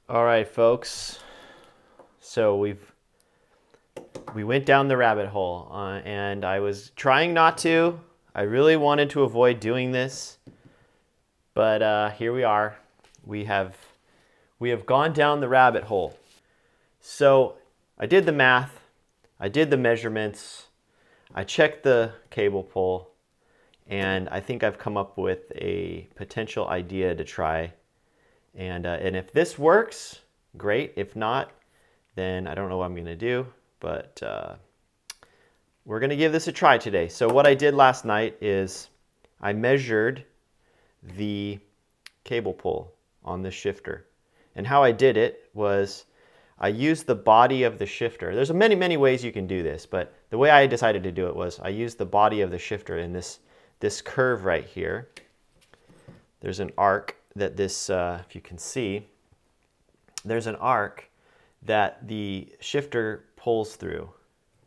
All right, folks. So we went down the rabbit hole, and I was trying not to. I really wanted to avoid doing this, but here we are. We have gone down the rabbit hole. So I did the math, I did the measurements, I checked the cable pull, and I think I've come up with a potential idea to try. And if this works, great. If not, then I don't know what I'm going to do, but we're going to give this a try today. So what I did last night is I measured the cable pull on this shifter. And how I did it was I used the body of the shifter. There's many ways you can do this, but the way I decided to do it was I used the body of the shifter in this curve right here. There's an arc that this, if you can see, there's an arc that the shifter pulls through.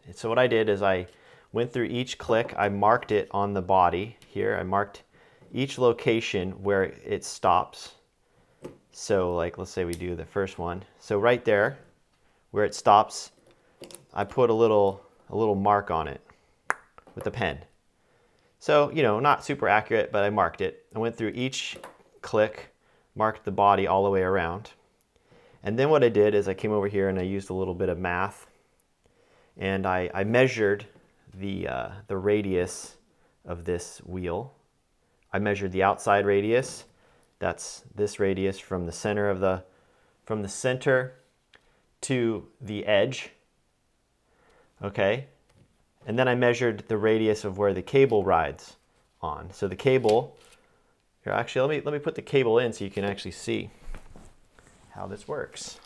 And so what I did is I went through each click, I marked it on the body here. I marked each location where it stops. So like, let's say we do the first one. So right there where it stops, I put a little mark on it with a pen. So, you know, not super accurate, but I marked it. I went through each click, marked the body all the way around. And then what I did is I came over here and I used a little bit of math, and I measured the radius of this wheel. I measured the outside radius. That's this radius from the center to the edge. Okay. And then I measured the radius of where the cable rides on. So the cable, here, actually, let me put the cable in so you can actually see how this works.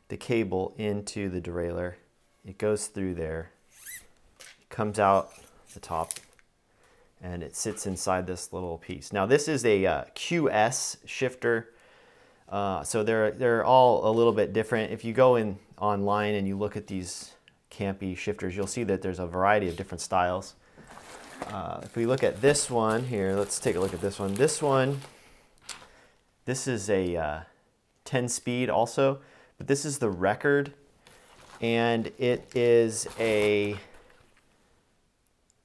The cable into the derailleur, it goes through there, it comes out the top, and it sits inside this little piece. Now this is a QS shifter, so they're all a little bit different. If you go in online and you look at these campy shifters, you'll see that there's a variety of different styles. If we look at this one here, let's take a look at this one. This is a 10 speed also, but this is the record, and it is a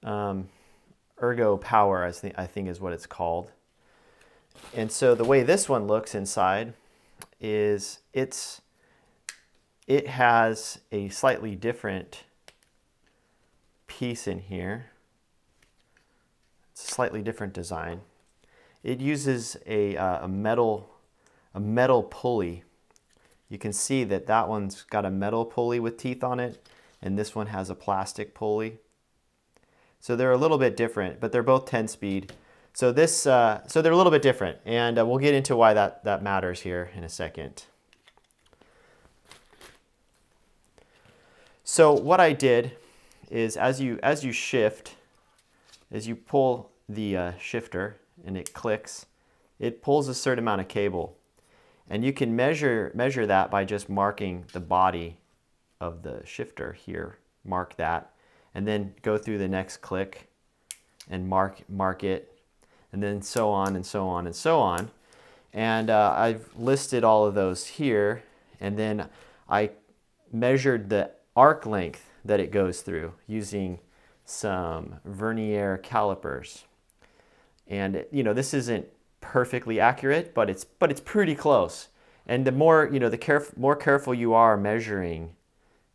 Ergo Power, I think is what it's called. And so the way this one looks inside is it has a slightly different piece in here. It's a slightly different design. It uses a metal pulley. You can see that that one's got a metal pulley with teeth on it, and this one has a plastic pulley. So they're a little bit different, but they're both 10 speed. So they're a little bit different, and we'll get into why that matters here in a second. So what I did is as you shift, as you pull the shifter and it clicks, it pulls a certain amount of cable. And you can measure that by just marking the body of the shifter here. Mark that, and then go through the next click and mark it, and then so on and so on and so on. And I've listed all of those here, and then I measured the arc length that it goes through using some vernier calipers. And you know, this isn't perfectly accurate, but it's pretty close. And the more, you know, more careful you are measuring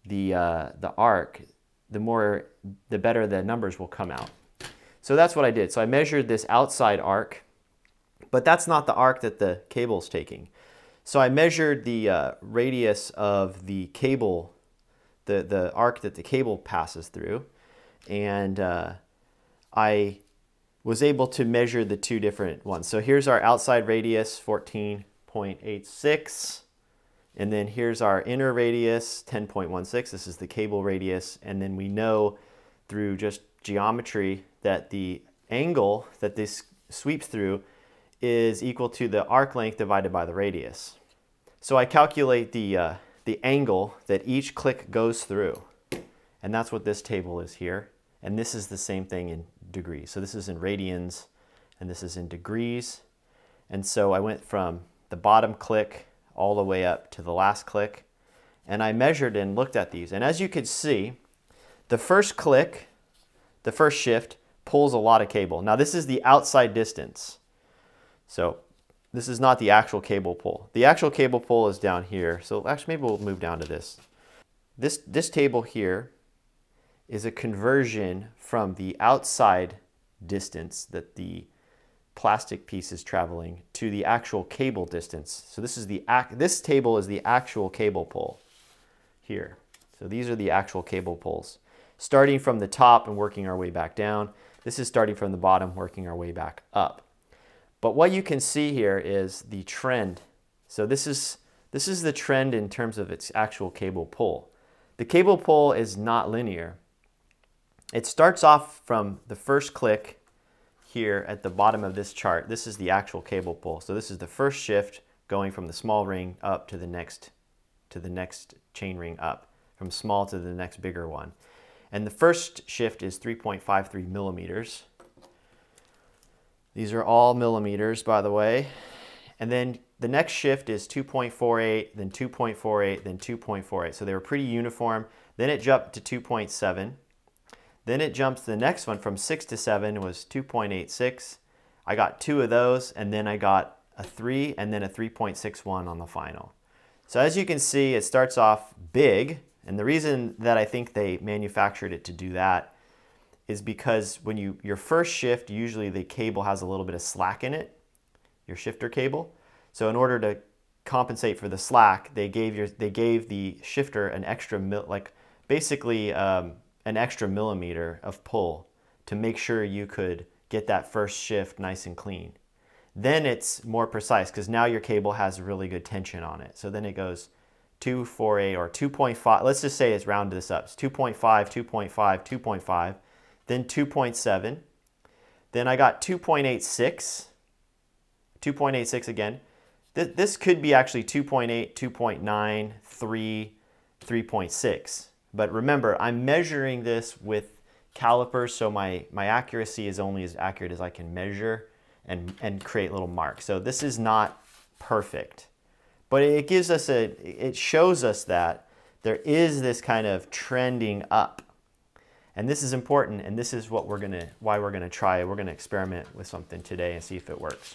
the arc, the better the numbers will come out. So that's what I did. So I measured this outside arc, but that's not the arc that the cable's taking. So I measured the radius of the cable, the arc that the cable passes through, and I was able to measure the two different ones. So here's our outside radius, 14.86, and then here's our inner radius, 10.16. This is the cable radius, and then we know through just geometry that the angle that this sweeps through is equal to the arc length divided by the radius. So I calculate the angle that each click goes through, and that's what this table is here. And this is the same thing in degrees. So this is in radians, and this is in degrees. And so I went from the bottom click all the way up to the last click. And I measured and looked at these. And as you can see, the first click, the first shift, pulls a lot of cable. Now this is the outside distance. So this is not the actual cable pull. The actual cable pull is down here. So actually maybe we'll move down to this. This table here is a conversion from the outside distance that the plastic piece is traveling to the actual cable distance. So this table is the actual cable pull here. So these are the actual cable pulls. Starting from the top and working our way back down. This is starting from the bottom, working our way back up. But what you can see here is the trend. So this is the trend in terms of its actual cable pull. The cable pull is not linear. It starts off from the first click here at the bottom of this chart. This is the actual cable pull. So this is the first shift going from the small ring up to the next chain ring up, from small to the next bigger one. And the first shift is 3.53 millimeters. These are all millimeters, by the way. And then the next shift is 2.48, then 2.48, then 2.48. So they were pretty uniform. Then it jumped to 2.7. Then it jumps to the next one from 6 to 7 was 2.86. I got 2 of those, and then I got a 3 and then a 3.61 on the final. So as you can see, it starts off big. And the reason that I think they manufactured it to do that is because when your first shift, usually the cable has a little bit of slack in it, your shifter cable. So in order to compensate for the slack, they gave the shifter an extra an extra millimeter of pull to make sure you could get that first shift nice and clean. Then it's more precise because now your cable has really good tension on it. So then it goes 2.48 or 2.5. Let's just say it's rounded this up. It's 2.5, 2.5, 2.5, then 2.7. Then I got 2.86. 2.86 again. This could be actually 2.8, 2.9, 3, 3.6. But remember, I'm measuring this with calipers, so my accuracy is only as accurate as I can measure and create little marks. So this is not perfect. But it shows us that there is this kind of trending up. And this is important, and this is why we're gonna try it. We're gonna experiment with something today and see if it works.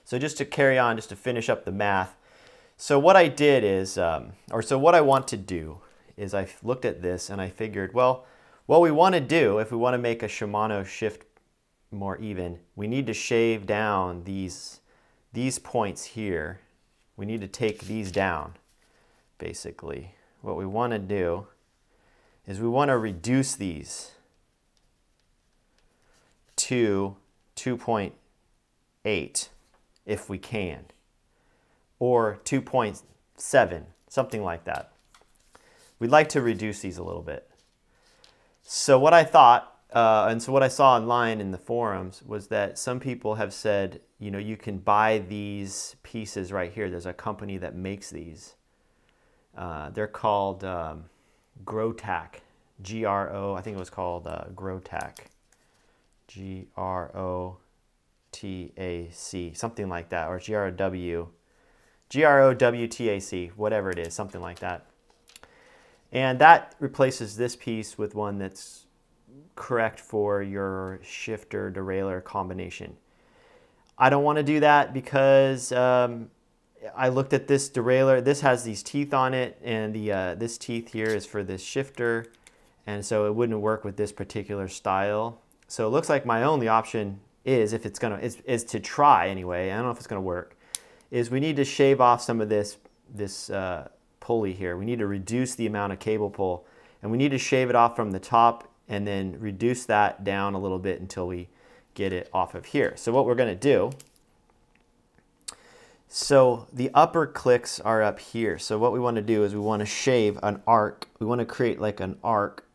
So just to carry on, just to finish up the math. So what I did is, what I want to do is I looked at this and I figured, well, what we want to do, if we want to make a Shimano shift more even, we need to shave down these points here. We need to take these down, basically. What we want to do is we want to reduce these to 2.8 if we can, or 2.7, something like that. We'd like to reduce these a little bit. So what I thought, and so what I saw online in the forums was that some people have said, you know, you can buy these pieces right here. There's a company that makes these. They're called GROTAC, G-R-O, I think it was called GROTAC, G-R-O-T-A-C, something like that, or G-R-O-W-T-A-C, whatever it is, something like that. And that replaces this piece with one that's correct for your shifter derailleur combination. I don't want to do that because I looked at this derailleur. This has these teeth on it, and this teeth here is for this shifter, and so it wouldn't work with this particular style. So it looks like my only option is, if it's gonna, is to try anyway. I don't know if it's gonna work. Is we need to shave off some of this pulley here. We need to reduce the amount of cable pull, and we need to shave it off from the top and then reduce that down a little bit until we get it off of here. So what we're going to do, so the upper clicks are up here. So what we want to do is we want to shave an arc. We want to create like an arc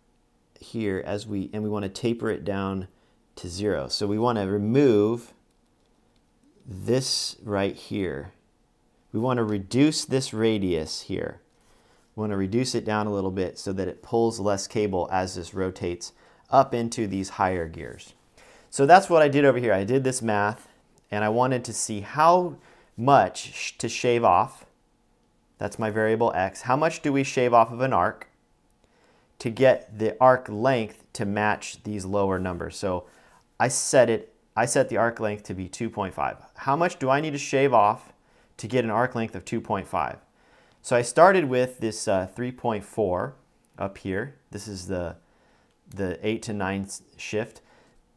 here and we want to taper it down to 0. So we want to remove this right here. We want to reduce this radius here. We want to reduce it down a little bit so that it pulls less cable as this rotates up into these higher gears. So that's what I did over here. I did this math, and I wanted to see how much to shave off. That's my variable x. How much do we shave off of an arc to get the arc length to match these lower numbers? So I set the arc length to be 2.5. How much do I need to shave off to get an arc length of 2.5? So I started with this 3.4 up here. This is the 8 to 9 shift.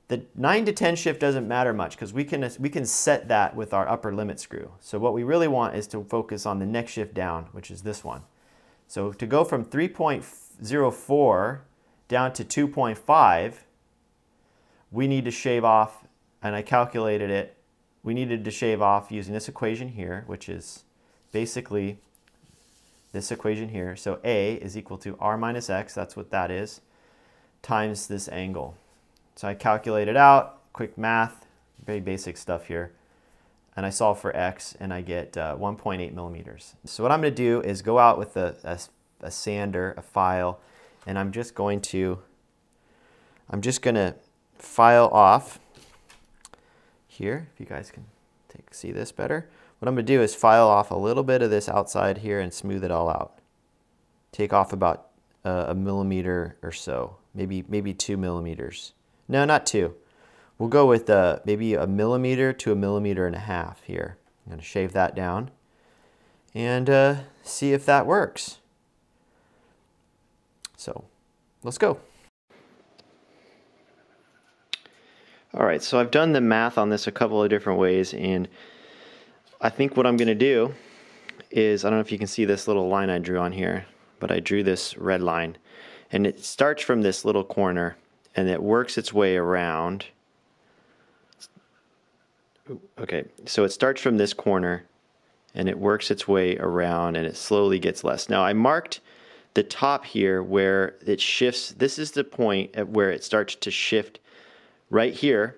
The 9 to 10 shift doesn't matter much because we can set that with our upper limit screw. So what we really want is to focus on the next shift down, which is this one. So to go from 3.04 down to 2.5, we need to shave off, and I calculated it, we needed to shave off using this equation here, which is basically this equation here. So A is equal to R minus X, that's what that is, times this angle. So I calculated out, quick math, very basic stuff here, and I solve for X and I get 1.8 millimeters. So what I'm going to do is go out with a sander, a file, and I'm just going to file off here, if you guys can see this better. What I'm going to do is file off a little bit of this outside here and smooth it all out. Take off about a millimeter or so, maybe 2 millimeters. No, not 2. We'll go with maybe a millimeter to 1.5 millimeters here. I'm going to shave that down and see if that works. So let's go. All right, so I've done the math on this a couple of different ways, and I think what I'm going to do is, I don't know if you can see this little line I drew on here, but I drew this red line, and it starts from this little corner, and it works its way around. Okay, so it starts from this corner, and it works its way around, and it slowly gets less. Now, I marked the top here where it shifts. This is the point at where it starts to shift right here.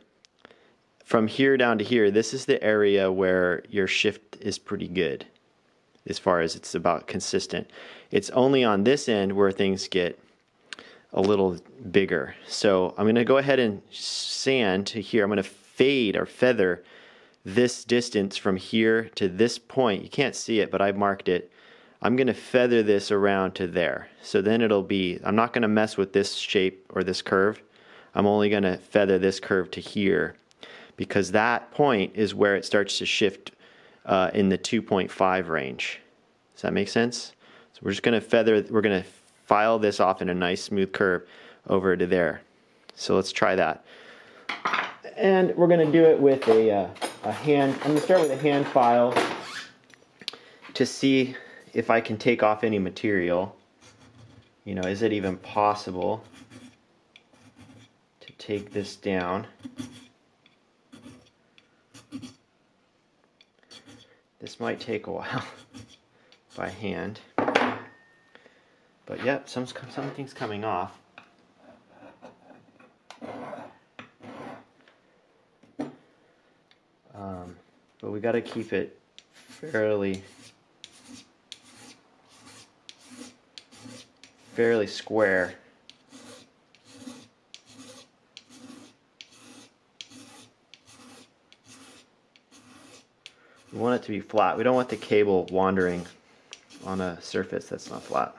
From here down to here, this is the area where your shift is pretty good as far as it's about consistent. It's only on this end where things get a little bigger. So I'm going to go ahead and sand to here. I'm going to fade or feather this distance from here to this point. You can't see it, but I marked it. I'm going to feather this around to there. So then it'll be, I'm not going to mess with this shape or this curve. I'm only going to feather this curve to here, because that point is where it starts to shift in the 2.5 range. Does that make sense? So we're just going to we're going to file this off in a nice smooth curve over to there. So let's try that. And we're going to do it with a hand. I'm going to start with a hand file to see if I can take off any material. You know, is it even possible to take this down? This might take a while by hand, but yep, something's coming off. But we got to keep it fairly square. We want it to be flat. We don't want the cable wandering on a surface that's not flat.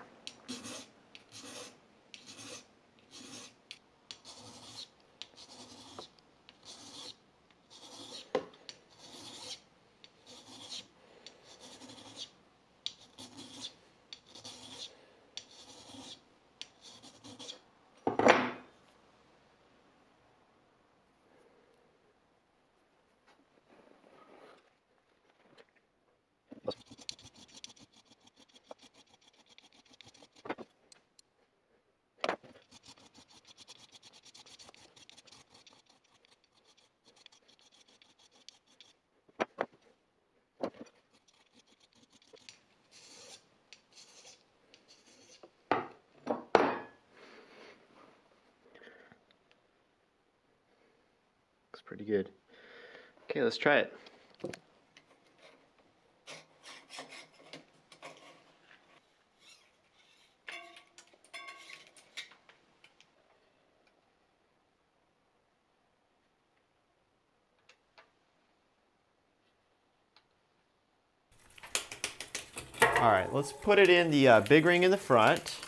Looks pretty good. Okay, let's try it. All right, let's put it in the big ring in the front.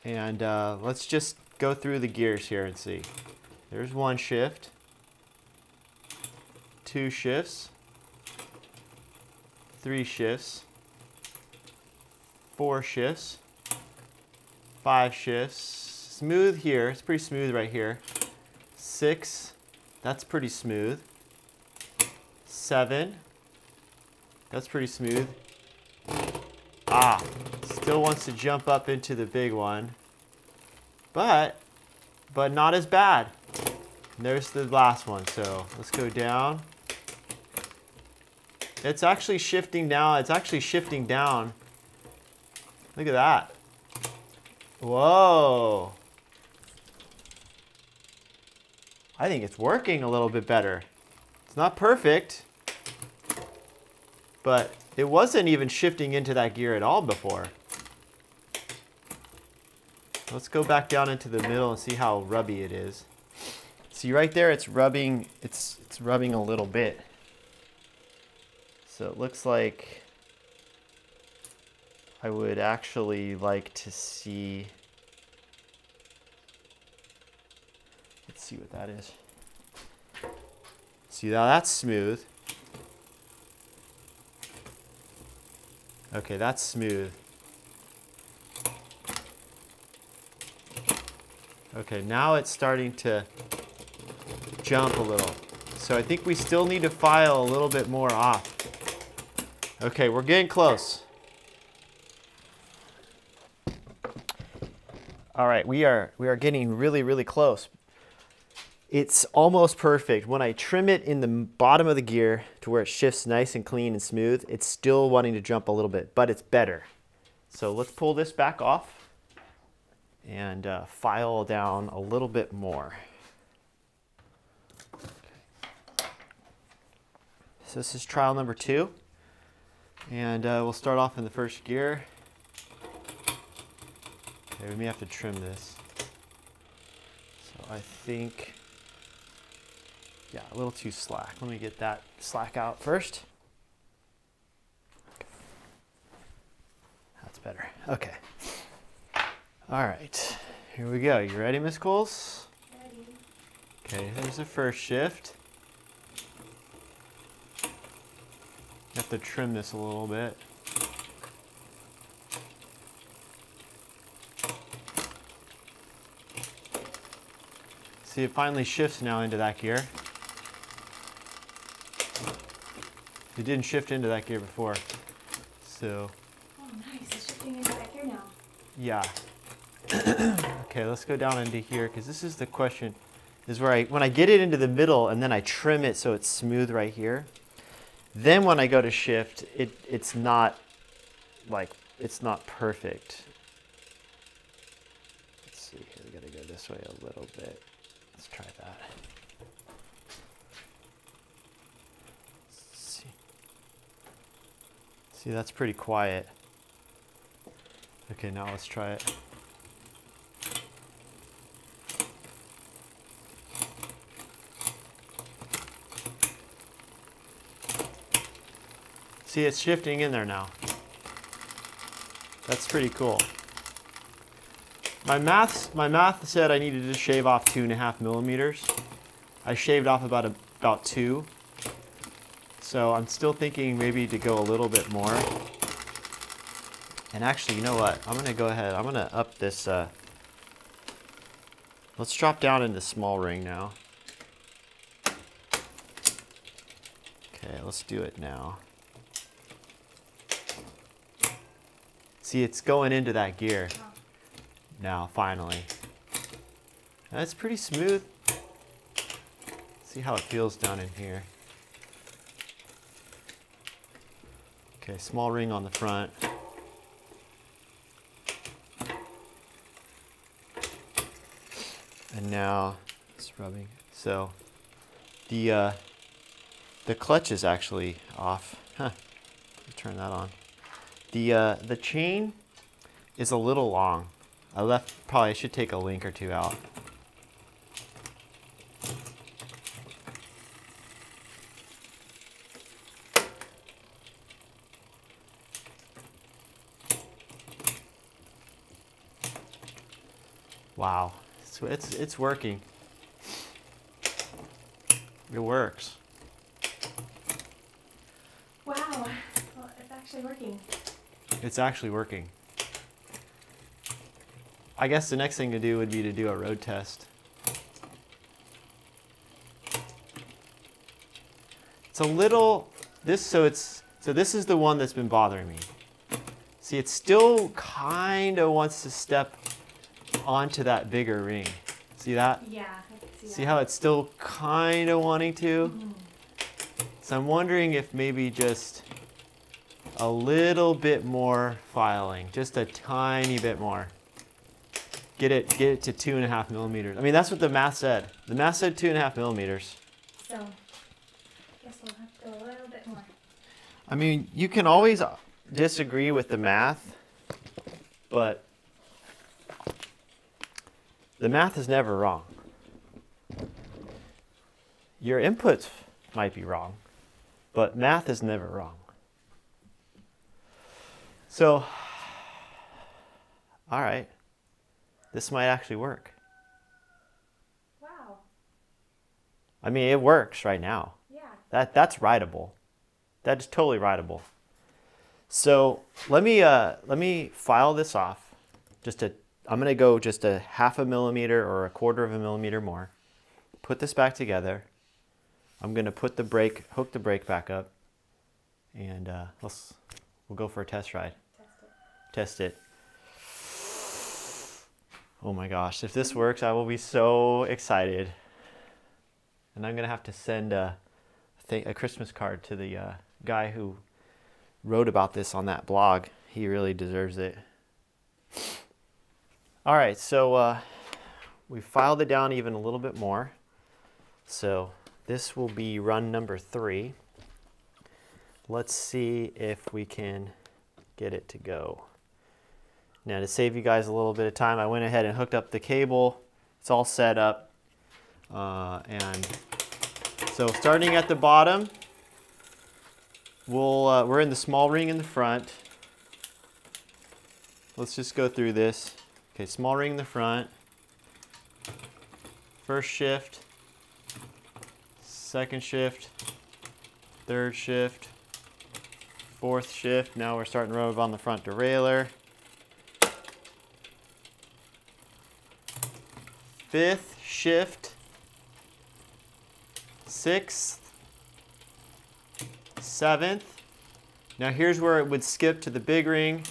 And let's just go through the gears here and see. There's one shift, two shifts, three shifts, four shifts, five shifts. Smooth here, it's pretty smooth right here. Six, that's pretty smooth. Seven, that's pretty smooth. Ah, still wants to jump up into the big one, but not as bad. And there's the last one, so let's go down. It's actually shifting down, it's actually shifting down. Look at that. Whoa. I think it's working a little bit better. It's not perfect, but it wasn't even shifting into that gear at all before. Let's go back down into the middle and see how rubby it is. See right there, it's rubbing, it's rubbing a little bit. So it looks like I would actually like to see, let's see what that is. See, now that's smooth. Okay, that's smooth. Okay, now it's starting to jump a little. So I think we still need to file a little bit more off. Okay, we're getting close. All right, we are getting really, really close. It's almost perfect. When I trim it in the bottom of the gear to where it shifts nice and clean and smooth, it's still wanting to jump a little bit, but it's better. So let's pull this back off and file down a little bit more. So this is trial number 2. And we'll start off in the first gear. Okay, we may have to trim this. So I think, yeah, a little too slack. Let me get that slack out first. Okay. That's better. Okay. All right, here we go. You ready, Miss Coles? Ready. Okay, here's the first shift. You have to trim this a little bit. See, it finally shifts now into that gear. It didn't shift into that gear before. So, Oh, nice. It's shifting into that gear now. yeah. Okay, let's go down into here, because this is the question, is where when I get it into the middle and then I trim it so it's smooth right here, then when I go to shift, it's not perfect. Let's see here, we gotta go this way a little bit. Let's try that. Let's see. See, that's pretty quiet. Okay, now let's try it. See, it's shifting in there now. That's pretty cool. My math said I needed to shave off 2.5 millimeters. I shaved off about 2. So I'm still thinking maybe to go a little bit more. And actually, you know what? I'm gonna go ahead. I'm gonna up this. Let's drop down into small ring now. Okay, let's do it now. See, it's going into that gear. Oh. Now, finally. That's pretty smooth. See how it feels down in here. Okay, small ring on the front. And now it's rubbing. So the clutch is actually off. Huh. Let's turn that on. The chain is a little long. I should take a link or two out. Wow, so it's working. It works. Wow. Well, it's actually working. It's actually working. I guess the next thing to do would be to do a road test. It's a little, so this is the one that's been bothering me. See, it still kind of wants to step onto that bigger ring. See that? Yeah, I can see that. See how it's still kind of wanting to? Mhm. So I'm wondering if maybe just a little bit more filing, just a tiny bit more. Get it to 2.5 millimeters. I mean, that's what the math said. The math said 2.5 millimeters. So, guess we'll have to go a little bit more. I mean, you can always disagree with the math, but the math is never wrong. Your inputs might be wrong, but math is never wrong. So, all right, this might actually work. Wow. I mean, it works right now. Yeah. That's writable. That's totally writable. So let me file this off. I'm gonna go just a 0.5 millimeter or 1/4 millimeter more. Put this back together. I'm gonna put hook the brake back up, and we'll go for a test ride. Test it. Oh my gosh, if this works, I will be so excited. And I'm gonna have to send a Christmas card to the guy who wrote about this on that blog. He really deserves it. All right, so we filed it down even a little bit more. So this will be run number 3. Let's see if we can get it to go. Now, to save you guys a little bit of time, I went ahead and hooked up the cable. It's all set up. And so starting at the bottom, we're in the small ring in the front. Let's just go through this. Okay, small ring in the front. First shift, second shift, third shift, fourth shift. Now we're starting to rub on the front derailleur. Fifth shift, sixth, seventh. Now here's where it would skip to the big ring.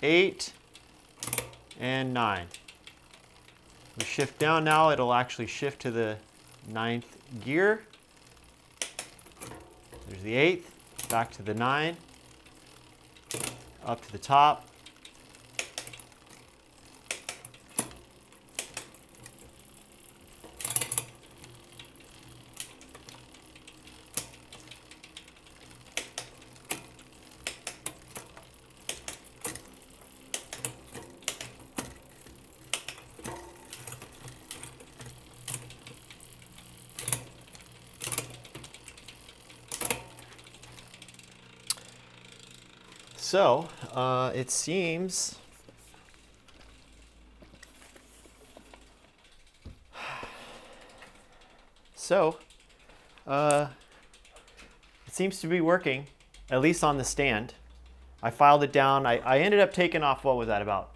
8 and 9. We shift down now, it'll actually shift to the 9th gear. There's the 8th, back to the 9, up to the top. So, it seems it seems to be working, at least on the stand. I filed it down. I ended up taking off, what was that about?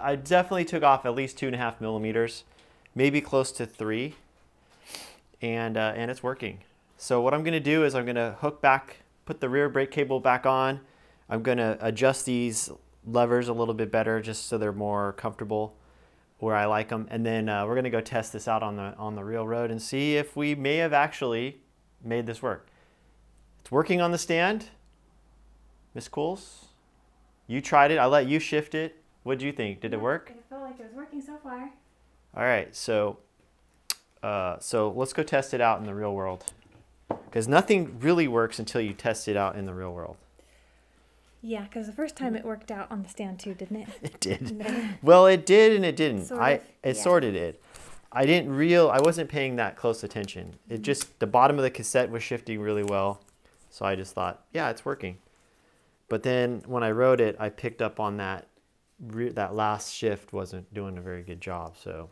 I definitely took off at least 2.5 millimeters, maybe close to 3, and it's working. So what I'm going to do is I'm going to hook back, put the rear brake cable back on. I'm going to adjust these levers a little bit better just so they're more comfortable where I like them. And then we're going to go test this out on the real road and see if we may have actually made this work. It's working on the stand. Miss Cools, you tried it. I let you shift it. What did you think? Did it work? It felt like it was working so far. All right, so let's go test it out in the real world, because nothing really works until you test it out in the real world. Yeah, because the first time it worked out on the stand too, didn't it? It did. Well, it did and it didn't. It sort of did. I wasn't paying that close attention. It just, the bottom of the cassette was shifting really well, so I just thought, yeah, it's working. But then when I wrote it, I picked up on that that last shift wasn't doing a very good job. So